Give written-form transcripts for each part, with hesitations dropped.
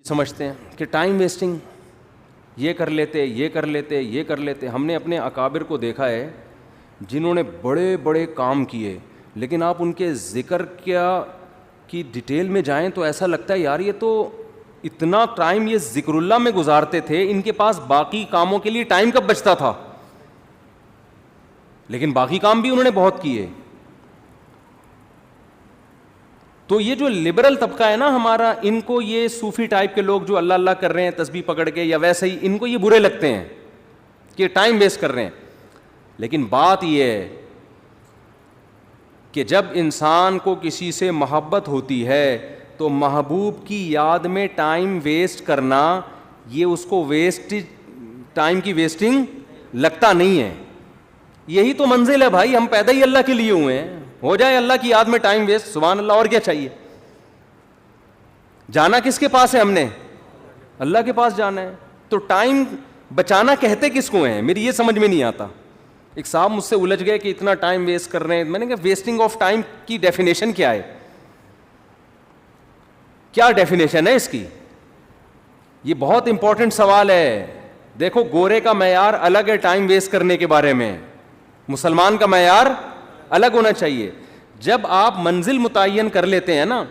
سمجھتے ہیں کہ ٹائم ویسٹنگ، یہ کر لیتے یہ کر لیتے یہ کر لیتے. ہم نے اپنے اکابر کو دیکھا ہے جنہوں نے بڑے بڑے کام کیے، لیکن آپ ان کے ذکر کی ڈیٹیل میں جائیں تو ایسا لگتا ہے یار یہ تو اتنا ٹائم یہ ذکر اللہ میں گزارتے تھے، ان کے پاس باقی کاموں کے لیے ٹائم کب بچتا تھا؟ لیکن باقی کام بھی انہوں نے بہت کیے. تو یہ جو لبرل طبقہ ہے نا ہمارا، ان کو یہ صوفی ٹائپ کے لوگ جو اللہ اللہ کر رہے ہیں تسبیح پکڑ کے یا ویسے ہی، ان کو یہ برے لگتے ہیں کہ ٹائم ویسٹ کر رہے ہیں. لیکن بات یہ ہے کہ جب انسان کو کسی سے محبت ہوتی ہے تو محبوب کی یاد میں ٹائم ویسٹ کرنا یہ اس کو ٹائم کی ویسٹنگ لگتا نہیں ہے. یہی تو منزل ہے بھائی، ہم پیدا ہی اللہ کے لیے ہوئے ہیں. ہو جائے اللہ کی یاد میں ٹائم ویسٹ، سبحان اللہ، اور کیا چاہیے؟ جانا کس کے پاس ہے؟ ہم نے اللہ کے پاس جانا ہے. تو ٹائم بچانا کہتے کس کو ہیں؟ میری یہ سمجھ میں نہیں آتا. ایک صاحب مجھ سے الجھ گئے کہ اتنا ٹائم ویسٹ کر رہے ہیں. میں نے کہا ویسٹنگ آف ٹائم کی ڈیفینیشن کیا ہے؟ کیا ڈیفینیشن ہے اس کی؟ یہ بہت امپورٹنٹ سوال ہے. دیکھو گورے کا معیار الگ ہے ٹائم ویسٹ کرنے کے بارے میں، مسلمان کا معیار الگ ہونا چاہیے. جب آپ منزل متعین کر لیتے ہیں نا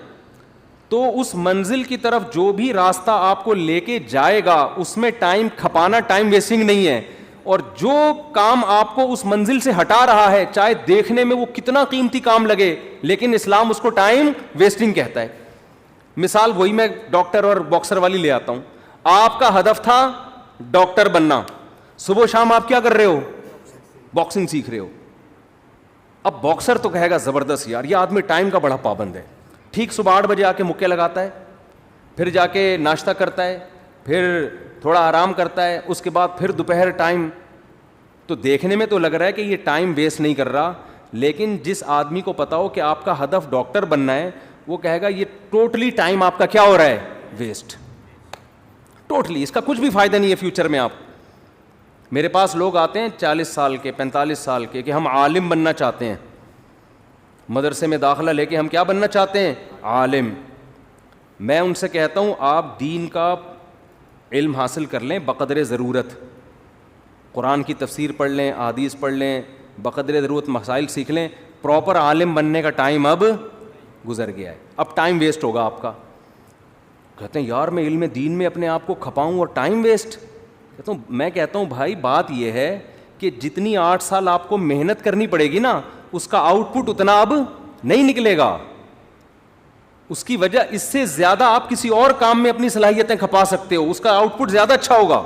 تو اس منزل کی طرف جو بھی راستہ آپ کو لے کے جائے گا اس میں ٹائم کھپانا ٹائم ویسٹنگ نہیں ہے. اور جو کام آپ کو اس منزل سے ہٹا رہا ہے چاہے دیکھنے میں وہ کتنا قیمتی کام لگے، لیکن اسلام اس کو ٹائم ویسٹنگ کہتا ہے. مثال وہی میں ڈاکٹر اور باکسر والی لے آتا ہوں. آپ کا ہدف تھا ڈاکٹر بننا، صبح شام آپ کیا کر رہے ہو؟ باکسنگ سیکھ رہے ہو. اب باکسر تو کہے گا زبردست یار یہ آدمی ٹائم کا بڑا پابند ہے. ٹھیک صبح 8 بجے آ کے مکے لگاتا ہے، پھر جا کے ناشتہ کرتا ہے، پھر تھوڑا آرام کرتا ہے، اس کے بعد پھر دوپہر ٹائم. تو دیکھنے میں تو لگ رہا ہے کہ یہ ٹائم ویسٹ نہیں کر رہا، لیکن جس آدمی کو پتا ہو کہ آپ کا ہدف ڈاکٹر بننا ہے وہ کہے گا یہ ٹوٹلی ٹائم آپ کا کیا ہو رہا ہے؟ ویسٹ. ٹوٹلی اس کا کچھ بھی فائدہ نہیں ہے فیوچر میں. آپ میرے پاس لوگ آتے ہیں 40 سال کے 45 سال کے کہ ہم عالم بننا چاہتے ہیں، مدرسے میں داخلہ لے کے ہم کیا بننا چاہتے ہیں؟ عالم. میں ان سے کہتا ہوں آپ دین کا علم حاصل کر لیں بقدر ضرورت، قرآن کی تفسیر پڑھ لیں، احادیث پڑھ لیں، بقدر ضرورت مسائل سیکھ لیں. پراپر عالم بننے کا ٹائم اب گزر گیا ہے، اب ٹائم ویسٹ ہوگا آپ کا. کہتے ہیں یار میں علم دین میں اپنے آپ کو کھپاؤں اور ٹائم ویسٹ. میں کہتا ہوں بھائی بات یہ ہے کہ جتنی 8 سال آپ کو محنت کرنی پڑے گی نا اس کا آؤٹ پٹ اتنا اب نہیں نکلے گا. اس کی وجہ اس سے زیادہ آپ کسی اور کام میں اپنی صلاحیتیں کھپا سکتے ہو، اس کا آؤٹ پٹ زیادہ اچھا ہوگا.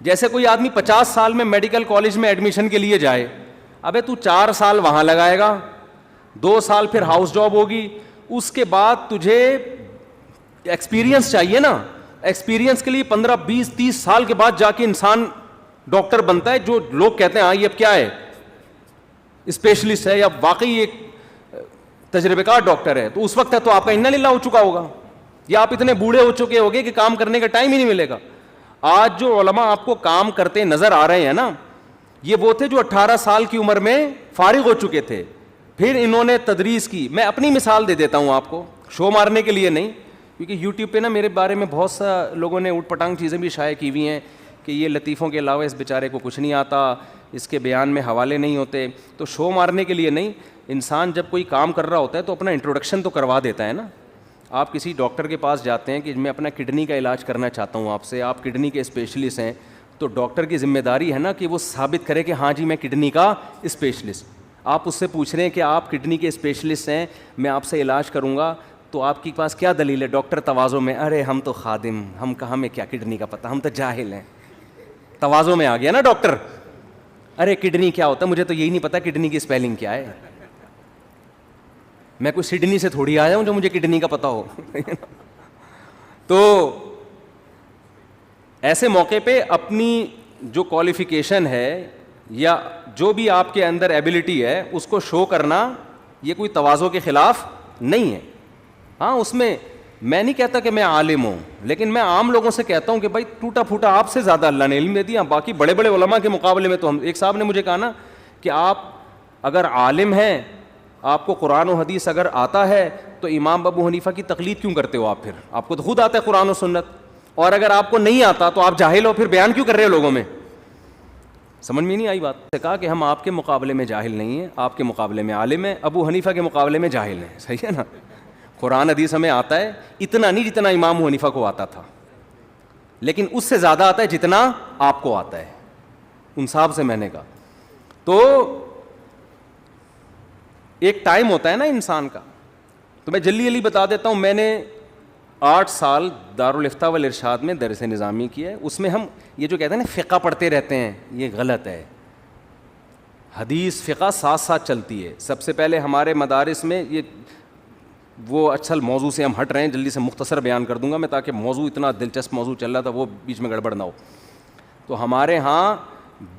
جیسے کوئی آدمی 50 سال میں میڈیکل کالج میں ایڈمیشن کے لیے جائے، ابے تو 4 سال وہاں لگائے گا، 2 سال پھر ہاؤس جاب ہوگی، اس کے بعد تجھے ایکسپیرینس چاہیے نا. ایکسپیرینس کے لیے 15 20 30 سال کے بعد جا کے انسان ڈاکٹر بنتا ہے، جو لوگ کہتے ہیں ہاں یہ اب کیا ہے؟ اسپیشلسٹ ہے یا واقعی ایک تجربے کار ڈاکٹر ہے. تو اس وقت ہے تو آپ کا انا للہ ہو چکا ہوگا، یا آپ اتنے بوڑھے ہو چکے ہوگے کہ کام کرنے کا ٹائم ہی نہیں ملے گا. آج جو علماء آپ کو کام کرتے نظر آ رہے ہیں نا یہ وہ تھے جو 18 سال کی عمر میں فارغ ہو چکے تھے، پھر انہوں نے تدریس کی. میں اپنی مثال دے دیتا ہوں آپ کو، شو مارنے کے لیے نہیں، کیونکہ یوٹیوب پہ نا میرے بارے میں بہت سا لوگوں نے اوٹ پٹانگ چیزیں بھی شائع کی ہوئی ہیں کہ یہ لطیفوں کے علاوہ اس بیچارے کو کچھ نہیں آتا، اس کے بیان میں حوالے نہیں ہوتے. تو شو مارنے کے لیے نہیں، انسان جب کوئی کام کر رہا ہوتا ہے تو اپنا انٹروڈکشن تو کروا دیتا ہے نا. آپ کسی ڈاکٹر کے پاس جاتے ہیں کہ میں اپنا کڈنی کا علاج کرنا چاہتا ہوں آپ سے، آپ کڈنی کے اسپیشلسٹ ہیں، تو ڈاکٹر کی ذمہ داری ہے نا کہ وہ ثابت کرے کہ ہاں جی میں کڈنی کا اسپیشلسٹ. آپ اس سے پوچھ رہے ہیں کہ آپ کڈنی کے اسپیشلسٹ ہیں، میں آپ سے علاج کروں گا، تو آپ کے پاس کیا دلیل ہے؟ ڈاکٹر تواضع میں، ارے ہم تو خادم، ہم کہاں میں کیا کڈنی کا پتہ، ہم تو جاہل ہیں. تواضع میں آ گیا نا ڈاکٹر، ارے کڈنی کیا ہوتا ہے مجھے تو یہی نہیں پتا کڈنی کی اسپیلنگ کیا ہے. میں کوئی سڈنی سے تھوڑی آیا ہوں جو مجھے کڈنی کا پتہ ہو. تو ایسے موقع پہ اپنی جو کوالیفیکیشن ہے یا جو بھی آپ کے اندر ایبلٹی ہے اس کو شو کرنا یہ کوئی تواضع کے خلاف نہیں ہے. ہاں اس میں میں نہیں کہتا کہ میں عالم ہوں، لیکن میں عام لوگوں سے کہتا ہوں کہ بھائی ٹوٹا پھوٹا آپ سے زیادہ اللہ نے علم دے دیا. باقی بڑے بڑے علماء کے مقابلے میں تو ہم، ایک صاحب نے مجھے کہا نا کہ آپ اگر عالم ہیں آپ کو قرآن و حدیث اگر آتا ہے تو امام ابو حنیفہ کی تقلید کیوں کرتے ہو آپ؟ پھر آپ کو تو خود آتا ہے قرآن و سنت. اور اگر آپ کو نہیں آتا تو آپ جاہل ہو, پھر بیان کیوں کر رہے ہو لوگوں میں؟ سمجھ میں نہیں آئی بات؟ نے کہا کہ ہم آپ کے مقابلے میں جاہل نہیں ہیں, آپ کے مقابلے میں عالم ہیں, ابو حنیفہ کے مقابلے میں جاہل ہیں. صحیح ہے نا؟ قرآن حدیث ہمیں آتا ہے, اتنا نہیں جتنا امام ابو حنیفہ کو آتا تھا, لیکن اس سے زیادہ آتا ہے جتنا آپ کو آتا ہے. ان صاحب سے میں نے کہا تو ایک ٹائم ہوتا ہے نا انسان کا. تو میں جلدی جلدی بتا دیتا ہوں. میں نے 8 سال دارالافتاء والارشاد میں درس نظامی کیا ہے. اس میں ہم یہ جو کہتے ہیں نا فقہ پڑھتے رہتے ہیں, یہ غلط ہے. حدیث فقہ ساتھ ساتھ چلتی ہے. سب سے پہلے ہمارے مدارس میں یہ وہ اصل موضوع سے ہم ہٹ رہے ہیں, جلدی سے مختصر بیان کر دوں گا میں تاکہ موضوع اتنا دلچسپ موضوع چل رہا تھا وہ بیچ میں گڑبڑ نہ ہو. تو ہمارے ہاں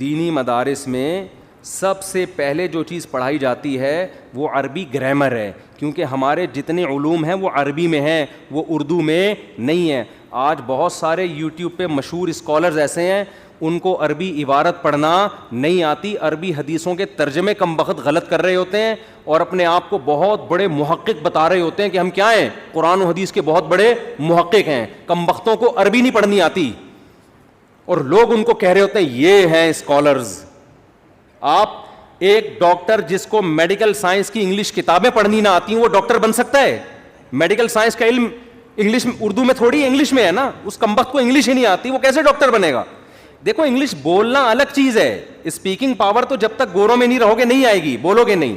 دینی مدارس میں سب سے پہلے جو چیز پڑھائی جاتی ہے وہ عربی گرامر ہے, کیونکہ ہمارے جتنے علوم ہیں وہ عربی میں ہیں, وہ اردو میں نہیں ہیں. آج بہت سارے یوٹیوب پہ مشہور اسکالرز ایسے ہیں ان کو عربی عبارت پڑھنا نہیں آتی, عربی حدیثوں کے ترجمے کم بخت غلط کر رہے ہوتے ہیں اور اپنے آپ کو بہت بڑے محقق بتا رہے ہوتے ہیں کہ ہم کیا ہیں, قرآن و حدیث کے بہت بڑے محقق ہیں. کم بختوں کو عربی نہیں پڑھنی آتی اور لوگ ان کو کہہ رہے ہوتے ہیں یہ ہیں اسکالرز. آپ ایک ڈاکٹر جس کو میڈیکل سائنس کی انگلش کتابیں پڑھنی نہ آتی ہیں وہ ڈاکٹر بن سکتا ہے؟ میڈیکل سائنس کا علم انگلش میں, اردو میں تھوڑی انگلش میں ہے نا. اس کمبخت کو انگلش ہی نہیں آتی, وہ کیسے ڈاکٹر بنے گا؟ دیکھو انگلش بولنا الگ چیز ہے, اسپیکنگ پاور تو جب تک گوروں میں نہیں رہو گے نہیں آئے گی, بولو گے نہیں.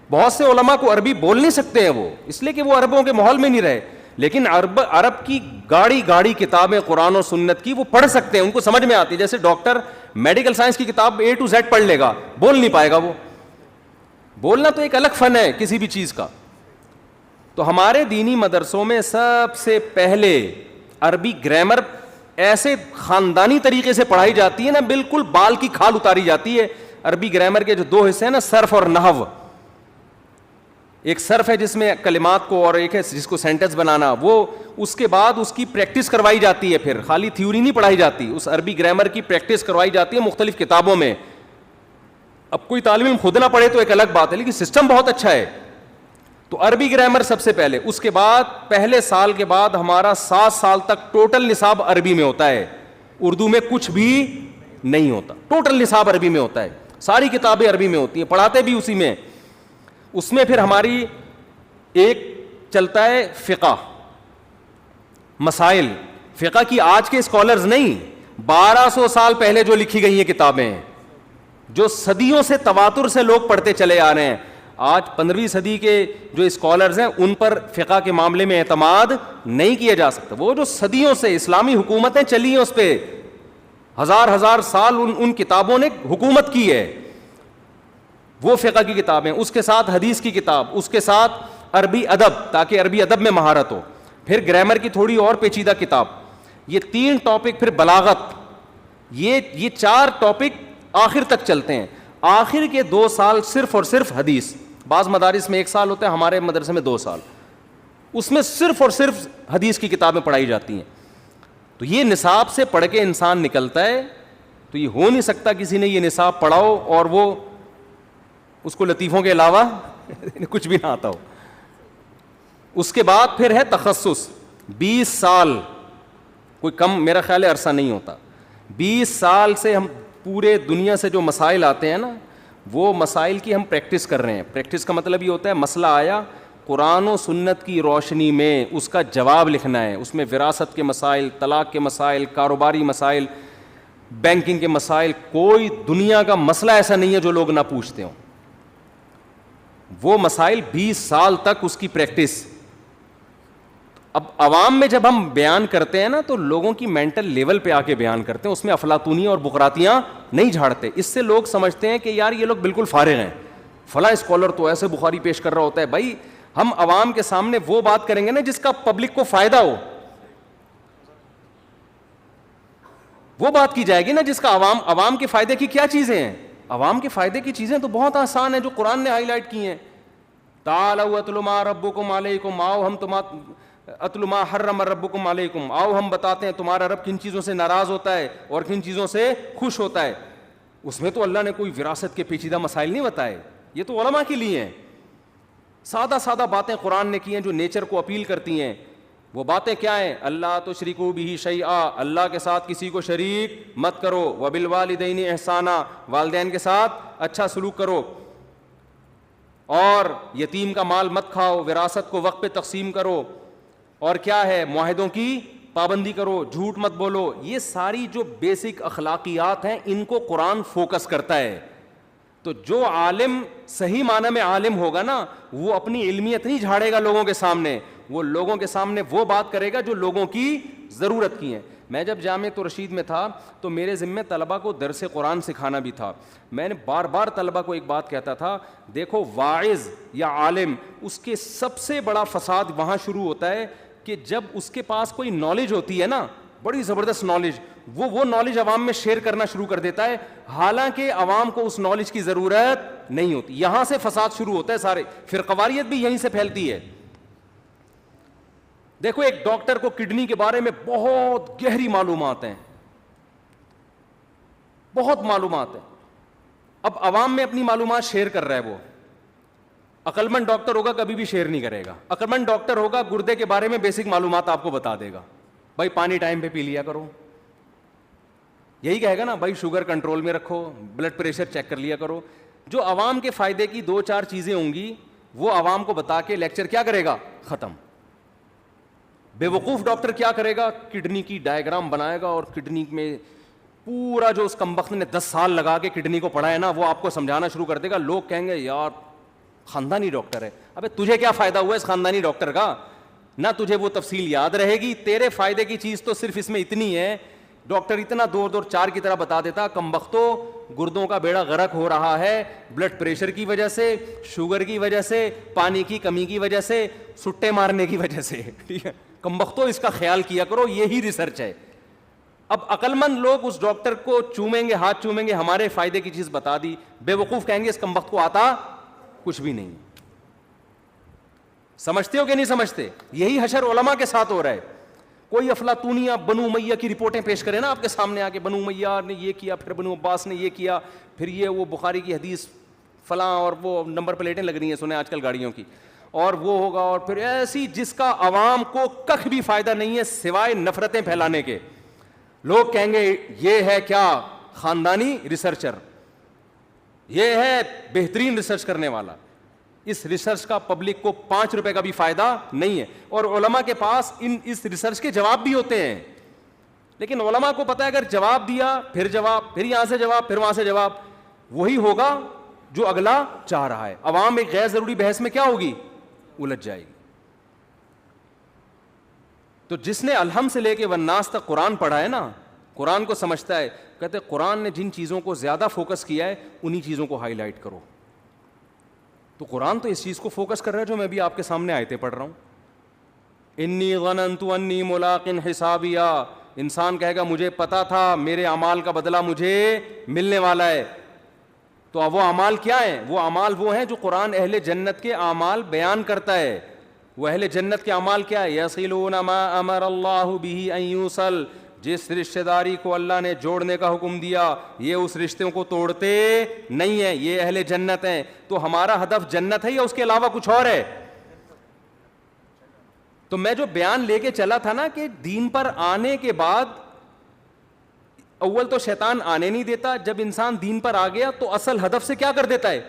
بہت سے علماء کو عربی بول نہیں سکتے ہیں وہ اس لیے کہ وہ عربوں کے ماحول میں نہیں رہے, لیکن عرب کی گاڑی کتابیں قرآن و سنت کی وہ پڑھ سکتے ہیں, ان کو سمجھ میں آتی ہے. جیسے ڈاکٹر میڈیکل سائنس کی کتاب A to Z پڑھ لے گا, بول نہیں پائے گا. وہ بولنا تو ایک الگ فن ہے کسی بھی چیز کا. تو ہمارے دینی مدرسوں میں سب سے پہلے عربی گرامر ایسے خاندانی طریقے سے پڑھائی جاتی ہے نا, بالکل بال کی کھال اتاری جاتی ہے. عربی گرامر کے جو 2 حصے ہیں نا, صرف اور نحو. ایک صرف ہے جس میں کلمات کو, اور ایک ہے جس کو سینٹنس بنانا, وہ اس کے بعد اس کی پریکٹس کروائی جاتی ہے. پھر خالی تھیوری نہیں پڑھائی جاتی, اس عربی گرامر کی پریکٹس کروائی جاتی ہے مختلف کتابوں میں. اب کوئی طالب علم خود نہ پڑھے تو ایک الگ بات ہے, لیکن سسٹم بہت اچھا ہے. تو عربی گرامر سب سے پہلے, اس کے بعد پہلے سال کے بعد ہمارا 7 سال تک ٹوٹل نصاب عربی میں ہوتا ہے, اردو میں کچھ بھی نہیں ہوتا. ٹوٹل نصاب عربی میں ہوتا ہے, ساری کتابیں عربی میں ہوتی ہیں, پڑھاتے بھی اسی میں. اس میں پھر ہماری ایک چلتا ہے فقہ, مسائل. فقہ کی آج کے اسکالرز نہیں, 1200 سال پہلے جو لکھی گئی ہیں کتابیں, جو صدیوں سے تواتر سے لوگ پڑھتے چلے آ رہے ہیں. آج 15ویں صدی کے جو اسکالرز ہیں ان پر فقہ کے معاملے میں اعتماد نہیں کیا جا سکتا. وہ جو صدیوں سے اسلامی حکومتیں چلی ہیں اس پہ ہزار سال ان کتابوں نے حکومت کی ہے, وہ فقہ کی کتابیں. اس کے ساتھ حدیث کی کتاب, اس کے ساتھ عربی ادب تاکہ عربی ادب میں مہارت ہو, پھر گرامر کی تھوڑی اور پیچیدہ کتاب. یہ 3 ٹاپک, پھر بلاغت. یہ 4 ٹاپک آخر تک چلتے ہیں. آخر کے 2 سال صرف اور صرف حدیث. بعض مدارس میں 1 سال ہوتا ہے, ہمارے مدرسے میں 2 سال. اس میں صرف اور صرف حدیث کی کتابیں پڑھائی جاتی ہیں. تو یہ نصاب سے پڑھ کے انسان نکلتا ہے. تو یہ ہو نہیں سکتا کسی نے یہ نصاب پڑھاؤ اور وہ اس کو لطیفوں کے علاوہ کچھ بھی نہ آتا ہو. اس کے بعد پھر ہے تخصص. 20 سال کوئی کم میرا خیال ہے عرصہ نہیں ہوتا. 20 سال سے ہم پورے دنیا سے جو مسائل آتے ہیں نا, وہ مسائل کی ہم پریکٹس کر رہے ہیں. پریکٹس کا مطلب یہ ہوتا ہے مسئلہ آیا, قرآن و سنت کی روشنی میں اس کا جواب لکھنا ہے. اس میں وراثت کے مسائل, طلاق کے مسائل, کاروباری مسائل, بینکنگ کے مسائل, کوئی دنیا کا مسئلہ ایسا نہیں ہے جو لوگ نہ پوچھتے ہوں. وہ مسائل 20 سال تک اس کی پریکٹس. اب عوام میں جب ہم بیان کرتے ہیں نا تو لوگوں کی مینٹل لیول پہ آ کے بیان کرتے ہیں, اس میں افلاطونیاں اور بقراتیاں نہیں جھاڑتے. اس سے لوگ سمجھتے ہیں کہ یار یہ لوگ بالکل فارغ ہیں, فلاں اسکالر تو ایسے بخاری پیش کر رہا ہوتا ہے. بھائی ہم عوام کے سامنے وہ بات کریں گے نا جس کا پبلک کو فائدہ ہو, وہ بات کی جائے گی نا جس کا عوام کے فائدے کی کیا چیزیں ہیں. عوام کے فائدے کی چیزیں تو بہت آسان ہیں جو قرآن نے ہائی لائٹ کی ہیں. تعالوا اتل ما ربکم علیکم, آؤ ہم اتل ما حرم ربکم علیکم, آؤ ہم بتاتے ہیں تمہارا رب کن چیزوں سے ناراض ہوتا ہے اور کن چیزوں سے خوش ہوتا ہے. اس میں تو اللہ نے کوئی وراثت کے پیچیدہ مسائل نہیں بتائے, یہ تو علماء کے لیے ہیں. سادہ سادہ باتیں قرآن نے کی ہیں جو نیچر کو اپیل کرتی ہیں. وہ باتیں کیا ہیں؟ اللہ تشرکوا بہ شیئا، اللہ کے ساتھ کسی کو شریک مت کرو. وبالوالدین احسانا، والدین کے ساتھ اچھا سلوک کرو. اور یتیم کا مال مت کھاؤ، وراثت کو وقت پہ تقسیم کرو. اور کیا ہے؟ معاہدوں کی پابندی کرو، جھوٹ مت بولو. یہ ساری جو بیسک اخلاقیات ہیں ان کو قرآن فوکس کرتا ہے. تو جو عالم صحیح معنی میں عالم ہوگا نا، وہ اپنی علمیت نہیں جھاڑے گا لوگوں کے سامنے، وہ لوگوں کے سامنے وہ بات کرے گا جو لوگوں کی ضرورت کی ہے. میں جب جامعۃ الرشید میں تھا تو میرے ذمہ طلبہ کو درس قرآن سکھانا بھی تھا. میں نے بار بار طلبہ کو ایک بات کہتا تھا، دیکھو واعظ یا عالم، اس کے سب سے بڑا فساد وہاں شروع ہوتا ہے کہ جب اس کے پاس کوئی نالج ہوتی ہے نا، بڑی زبردست نالج، وہ نالج عوام میں شیئر کرنا شروع کر دیتا ہے، حالانکہ عوام کو اس نالج کی ضرورت نہیں ہوتی. یہاں سے فساد شروع ہوتا ہے سارے. فرقواریت بھی یہیں سے پھیلتی ہے. دیکھو ایک ڈاکٹر کو کڈنی کے بارے میں بہت گہری معلومات ہیں، بہت معلومات ہیں. اب عوام میں اپنی معلومات شیئر کر رہا ہے. وہ عقلمند ڈاکٹر ہوگا کبھی بھی شیئر نہیں کرے گا. عقلمند ڈاکٹر ہوگا گردے کے بارے میں بیسک معلومات آپ کو بتا دے گا، بھائی پانی ٹائم پہ پی لیا کرو. یہی کہے گا نا، بھائی شوگر کنٹرول میں رکھو، بلڈ پریشر چیک کر لیا کرو. جو عوام کے فائدے کی 2-4 چیزیں ہوں گی وہ عوام کو بتا کے لیکچر کیا کرے گا؟ ختم. بے وقوف ڈاکٹر کیا کرے گا؟ کڈنی کی ڈائیگرام بنائے گا اور کڈنی میں پورا جو اس کمبخت نے 10 سال لگا کے کڈنی کو پڑھا ہے نا، وہ آپ کو سمجھانا شروع کر دے گا. لوگ کہیں گے یار خاندانی ڈاکٹر ہے. ابے تجھے کیا فائدہ ہوا اس خاندانی ڈاکٹر کا؟ نہ تجھے وہ تفصیل یاد رہے گی. تیرے فائدے کی چیز تو صرف اس میں اتنی ہے، ڈاکٹر اتنا دور 4 کی طرح بتا دیتا، کمبختو گردوں کا بیڑا غرق ہو رہا ہے بلڈ پریشر کی وجہ سے، شوگر کی وجہ سے، پانی کی کمی کی وجہ سے، سٹے مارنے کی وجہ سے. ٹھیک ہے، کمبختو اس کا خیال کیا کرو. یہی ریسرچ ہے. اب عقلمند لوگ اس ڈاکٹر کو چومیں گے، ہاتھ چومیں گے، ہمارے فائدے کی چیز بتا دی. بے وقوف کہیں گے اس کمبخت کو آتا کچھ بھی نہیں. سمجھتے ہو کہ نہیں سمجھتے؟ یہی حشر علماء کے ساتھ ہو رہا ہے. کوئی افلاطونیہ بنو امیہ کی رپورٹیں پیش کرے نا آپ کے سامنے آ کے، بنو امیہ نے یہ کیا، پھر بنو عباس نے یہ کیا، پھر یہ وہ بخاری کی حدیث فلاں، اور وہ نمبر پلیٹیں لگ رہی ہیں سنیں آج کل گاڑیوں کی، اور وہ ہوگا، اور پھر ایسی جس کا عوام کو کخ بھی فائدہ نہیں ہے سوائے نفرتیں پھیلانے کے. لوگ کہیں گے یہ ہے کیا؟ خاندانی ریسرچر، یہ ہے بہترین ریسرچ کرنے والا. اس ریسرچ کا پبلک کو 5 روپے کا بھی فائدہ نہیں ہے. اور علماء کے پاس اس ریسرچ کے جواب بھی ہوتے ہیں، لیکن علماء کو پتہ ہے اگر جواب دیا، پھر یہاں سے جواب، پھر وہاں سے جواب، وہی ہوگا جو اگلا چاہ رہا ہے. عوام ایک غیر ضروری بحث میں کیا ہوگی؟ الجھ جائے گی. تو جس نے الحم سے لے کے والناس تک قرآن پڑھا ہے نا، قرآن کو سمجھتا ہے. کہتے قرآن نے جن چیزوں کو زیادہ فوکس کیا ہے انہی چیزوں کو ہائی لائٹ کرو. تو قرآن تو اس چیز کو فوکس کر رہا ہے جو میں بھی آپ کے سامنے آیتیں پڑھ رہا ہوں. انی ظننت انی ملاق حسابیہ، انسان کہے گا مجھے پتا تھا میرے اعمال کا بدلہ مجھے ملنے والا ہے. تو اب وہ اعمال کیا ہیں؟ وہ اعمال وہ ہیں جو قرآن اہل جنت کے اعمال بیان کرتا ہے. وہ اہل جنت کے اعمال کیا ہے؟ یصلون ما امر اللہ بہ ان یوصل، جس رشتہ داری کو اللہ نے جوڑنے کا حکم دیا یہ اس رشتوں کو توڑتے نہیں ہیں، یہ اہل جنت ہیں. تو ہمارا ہدف جنت ہے یا اس کے علاوہ کچھ اور ہے؟ تو میں جو بیان لے کے چلا تھا نا کہ دین پر آنے کے بعد اول تو شیطان آنے نہیں دیتا، جب انسان دین پر آ گیا تو اصل ہدف سے کیا کر دیتا ہے؟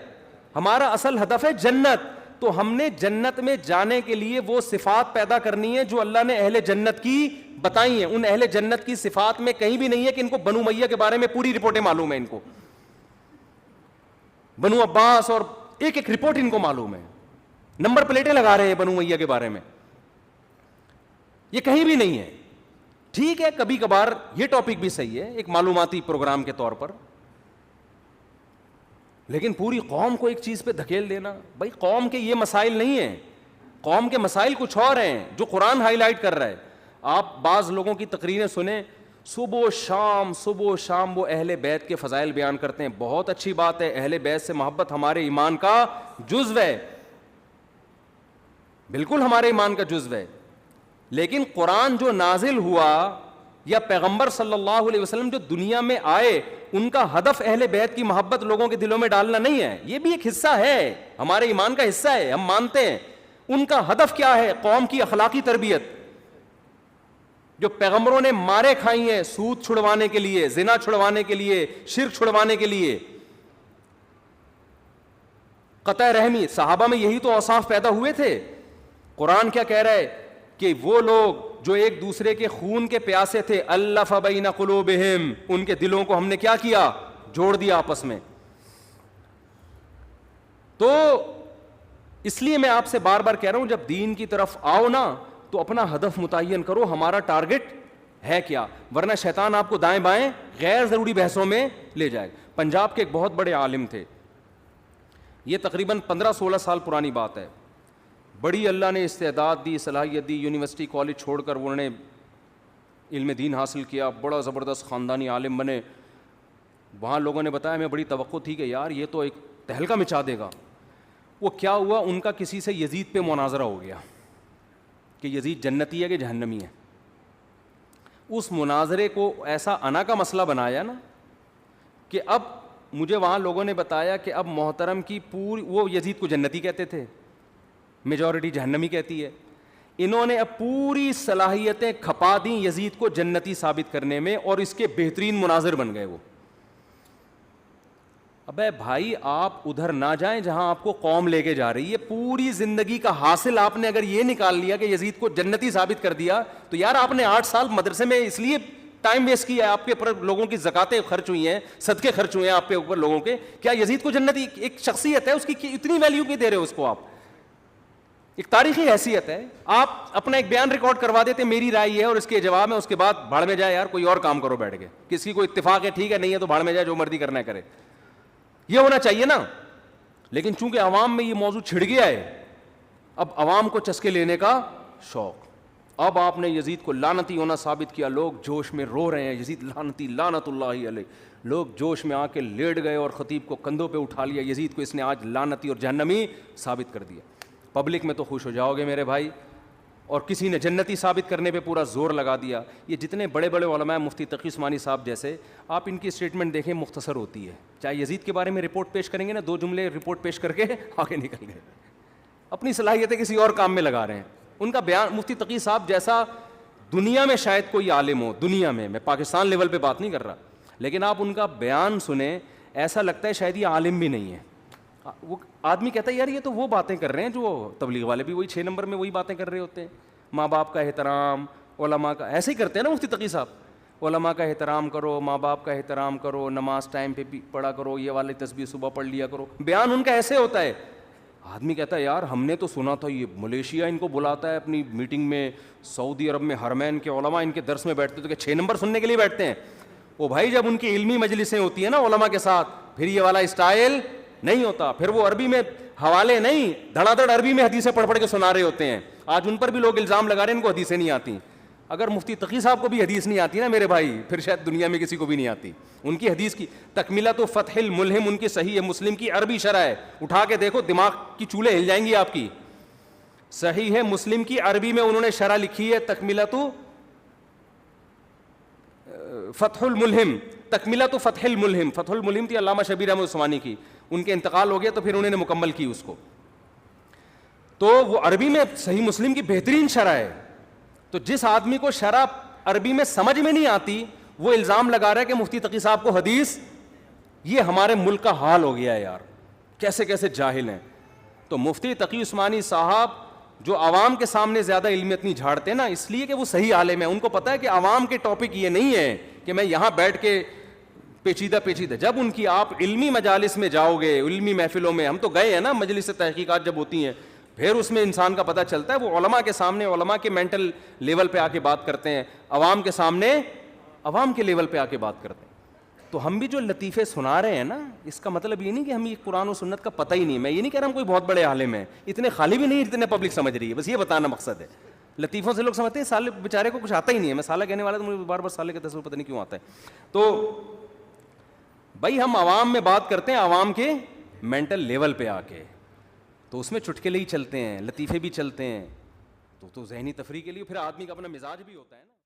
ہمارا اصل ہدف ہے جنت. تو ہم نے جنت میں جانے کے لیے وہ صفات پیدا کرنی ہے جو اللہ نے اہل جنت کی بتائی ہیں. ان اہل جنت کی صفات میں کہیں بھی نہیں ہے کہ ان کو بنو امیہ کے بارے میں پوری رپورٹیں معلوم ہیں، ان کو بنو عباس اور ایک ایک رپورٹ ان کو معلوم ہے، نمبر پلیٹیں لگا رہے ہیں بنو امیہ کے بارے میں. یہ کہیں بھی نہیں ہے. ٹھیک ہے کبھی کبھار یہ ٹاپک بھی صحیح ہے ایک معلوماتی پروگرام کے طور پر، لیکن پوری قوم کو ایک چیز پہ دھکیل دینا، بھائی قوم کے یہ مسائل نہیں ہیں، قوم کے مسائل کچھ اور ہیں جو قرآن ہائی لائٹ کر رہا ہے. آپ بعض لوگوں کی تقریریں سنیں، صبح و شام وہ اہل بیت کے فضائل بیان کرتے ہیں. بہت اچھی بات ہے، اہل بیت سے محبت ہمارے ایمان کا جزو ہے، بالکل ہمارے ایمان کا جزو ہے. لیکن قرآن جو نازل ہوا یا پیغمبر صلی اللہ علیہ وسلم جو دنیا میں آئے ان کا ہدف اہل بیت کی محبت لوگوں کے دلوں میں ڈالنا نہیں ہے, یہ بھی ایک حصہ ہے, ہمارے ایمان کا حصہ ہے, ہم مانتے ہیں. ان کا ہدف کیا ہے؟ قوم کی اخلاقی تربیت. جو پیغمبروں نے مارے کھائی ہیں سود چھڑوانے کے لیے, زنا چھڑوانے کے لیے, شرک چھڑوانے کے لیے, قطع رحمی, صحابہ میں یہی تو اوصاف پیدا ہوئے تھے. قرآن کیا کہہ رہا ہے کہ وہ لوگ جو ایک دوسرے کے خون کے پیاسے تھے, الف بین قلوبہم, ان کے دلوں کو ہم نے کیا کیا؟ جوڑ دیا آپس میں. تو اس لیے میں آپ سے بار بار کہہ رہا ہوں, جب دین کی طرف آؤ نا تو اپنا ہدف متعین کرو, ہمارا ٹارگٹ ہے کیا, ورنہ شیطان آپ کو دائیں بائیں غیر ضروری بحثوں میں لے جائے. پنجاب کے ایک بہت بڑے عالم تھے, یہ تقریباً 15-16 سال پرانی بات ہے. بڑی اللہ نے استعداد دی, صلاحیت دی, یونیورسٹی کالج چھوڑ کر انہوں نے علم دین حاصل کیا, بڑا زبردست خاندانی عالم بنے. وہاں لوگوں نے بتایا, ہمیں بڑی توقع تھی کہ یار یہ تو ایک تہلکہ مچا دے گا. وہ کیا ہوا, ان کا کسی سے یزید پہ مناظرہ ہو گیا کہ یزید جنتی ہے کہ جہنمی ہے. اس مناظرے کو ایسا انا کا مسئلہ بنایا نا کہ اب مجھے وہاں لوگوں نے بتایا کہ اب محترم کی پوری, وہ یزید کو جنتی کہتے تھے, میجورٹی جہنمی کہتی ہے. انہوں نے اب پوری صلاحیتیں کھپا دیں یزید کو جنتی ثابت کرنے میں, اور اس کے بہترین مناظر بن گئے وہ. ابے بھائی آپ ادھر نہ جائیں جہاں آپ کو قوم لے کے جا رہی ہے. پوری زندگی کا حاصل آپ نے اگر یہ نکال لیا کہ یزید کو جنتی ثابت کر دیا, تو یار آپ نے 8 سال مدرسے میں اس لیے ٹائم ویسٹ کیا ہے, آپ کے اوپر لوگوں کی زکاتیں خرچ ہوئی ہیں, صدقے خرچ ہوئے ہیں آپ کے اوپر لوگوں کے. کیا یزید کو جنتی ایک شخصیت ہے, اس کی اتنی ویلیو کیوں دے رہے ہو اس کو آپ؟ ایک تاریخی حیثیت ہے. آپ اپنا ایک بیان ریکارڈ کروا دیتے, میری رائے ہے اور اس کے جواب میں, اس کے بعد بھاڑ میں جائے یار, کوئی اور کام کرو بیٹھ کے. کسی کو اتفاق ہے ٹھیک ہے, نہیں ہے تو بھاڑ میں جائے, جو مرضی کرنا ہے کرے. یہ ہونا چاہیے نا. لیکن چونکہ عوام میں یہ موضوع چھڑ گیا ہے, اب عوام کو چسکے لینے کا شوق. اب آپ نے یزید کو لعنتی ہونا ثابت کیا, لوگ جوش میں رو رہے ہیں, یزید لعنتی لعنت اللہ علیہ. لوگ جوش میں آ کے لیٹ گئے اور خطیب کو کندھوں پہ اٹھا لیا, یزید کو اس نے آج لعنتی اور جہنمی ثابت کر دیا. پبلک میں تو خوش ہو جاؤ گے میرے بھائی. اور کسی نے جنتی ثابت کرنے پہ پورا زور لگا دیا. یہ جتنے بڑے بڑے علماء, مفتی تقی عثمانی صاحب جیسے, آپ ان کی اسٹیٹمنٹ دیکھیں, مختصر ہوتی ہے. چاہے یزید کے بارے میں رپورٹ پیش کریں گے نا, 2 جملے رپورٹ پیش کر کے آگے نکل گئے, اپنی صلاحیتیں کسی اور کام میں لگا رہے ہیں. ان کا بیان, مفتی تقی صاحب جیسا دنیا میں شاید کوئی عالم ہو, دنیا میں پاکستان لیول پہ بات نہیں کر رہا, لیکن آپ ان کا بیان سنیں, ایسا لگتا ہے شاید یہ عالم بھی نہیں ہے. وہ آدمی کہتا ہے یار یہ تو وہ باتیں کر رہے ہیں جو تبلیغ والے بھی وہی 6 نمبر میں وہی باتیں کر رہے ہوتے ہیں. ماں باپ کا احترام, علماء کا, ایسے ہی کرتے ہیں نا مفتی تقی صاحب. علماء کا احترام کرو, ماں باپ کا احترام کرو, نماز ٹائم پہ پڑھا کرو, یہ والی تسبیح صبح پڑھ لیا کرو. بیان ان کا ایسے ہوتا ہے. آدمی کہتا ہے یار ہم نے تو سنا تھا یہ ملیشیا ان کو بلاتا ہے اپنی میٹنگ میں, سعودی عرب میں حرمین کے علماء ان کے درس میں بیٹھتے, تو کہ 6 نمبر سننے کے لیے بیٹھتے ہیں. وہ بھائی جب ان کی علمی مجلسیں ہوتی ہیں نا علماء کے ساتھ, پھر یہ والا اسٹائل نہیں ہوتا. پھر وہ عربی میں حوالے نہیں, دھڑا دھڑ عربی میں حدیثیں پڑھ کے سنا رہے ہوتے ہیں. آج ان پر بھی لوگ الزام لگا رہے ہیں ان کو حدیثیں نہیں آتی. اگر مفتی تقی صاحب کو بھی حدیث نہیں آتی نا میرے بھائی, پھر شاید دنیا میں کسی کو بھی نہیں آتی. ان کی حدیث کی تکملۃ فتح الملہم, ان کی صحیح ہے مسلم کی عربی شرح ہے, اٹھا کے دیکھو دماغ کی چولہے ہل جائیں گی آپ کی. صحیح ہے مسلم کی عربی میں انہوں نے شرح لکھی ہے تکملۃ فتح الملہم, تکملۃ فتح الملہم. فتح الملہم تھی علامہ شبیر احمد عثمانی کی, ان کے انتقال ہو گیا تو پھر انہوں نے مکمل کی اس کو. تو وہ عربی میں صحیح مسلم کی بہترین شرح ہے. تو جس آدمی کو شرح عربی میں سمجھ میں نہیں آتی, وہ الزام لگا رہا ہے کہ مفتی تقی صاحب کو حدیث. یہ ہمارے ملک کا حال ہو گیا ہے یار, کیسے کیسے جاہل ہیں. تو مفتی تقی عثمانی صاحب جو عوام کے سامنے زیادہ علمیت نہیں جھاڑتے نا, اس لیے کہ وہ صحیح عالم ہے. ان کو پتا ہے کہ عوام کے ٹاپک یہ نہیں ہے کہ میں یہاں بیٹھ کے پیچیدہ. جب ان کی آپ علمی مجالس میں جاؤ گے, علمی محفلوں میں, ہم تو گئے ہیں نا, مجلس تحقیقات جب ہوتی ہیں, پھر اس میں انسان کا پتہ چلتا ہے. وہ علماء کے سامنے علماء کے مینٹل لیول پہ آ کے بات کرتے ہیں, عوام کے سامنے عوام کے لیول پہ آ کے بات کرتے ہیں. تو ہم بھی جو لطیفے سنا رہے ہیں نا, اس کا مطلب یہ نہیں کہ ہمیں قرآن و سنت کا پتہ ہی نہیں. میں یہ نہیں کہہ رہا ہم کوئی بہت بڑے عالم ہیں, اتنے خالی بھی نہیں جتنے پبلک سمجھ رہی ہے, بس یہ بتانا مقصد ہے. لطیفوں سے لوگ سمجھتے ہیں سالے بیچارے کو کچھ آتا ہی نہیں ہے. میں سالہ کہنے والا تو مجھے بار بار سالے کا تصور پتہ نہیں کیوں آتا ہے. تو بھائی ہم عوام میں بات کرتے ہیں, عوام کے مینٹل لیول پہ آ کے, تو اس میں چٹکلے ہی چلتے ہیں, لطیفے بھی چلتے ہیں. تو ذہنی تفریح کے لیے پھر آدمی کا اپنا مزاج بھی ہوتا ہے نا.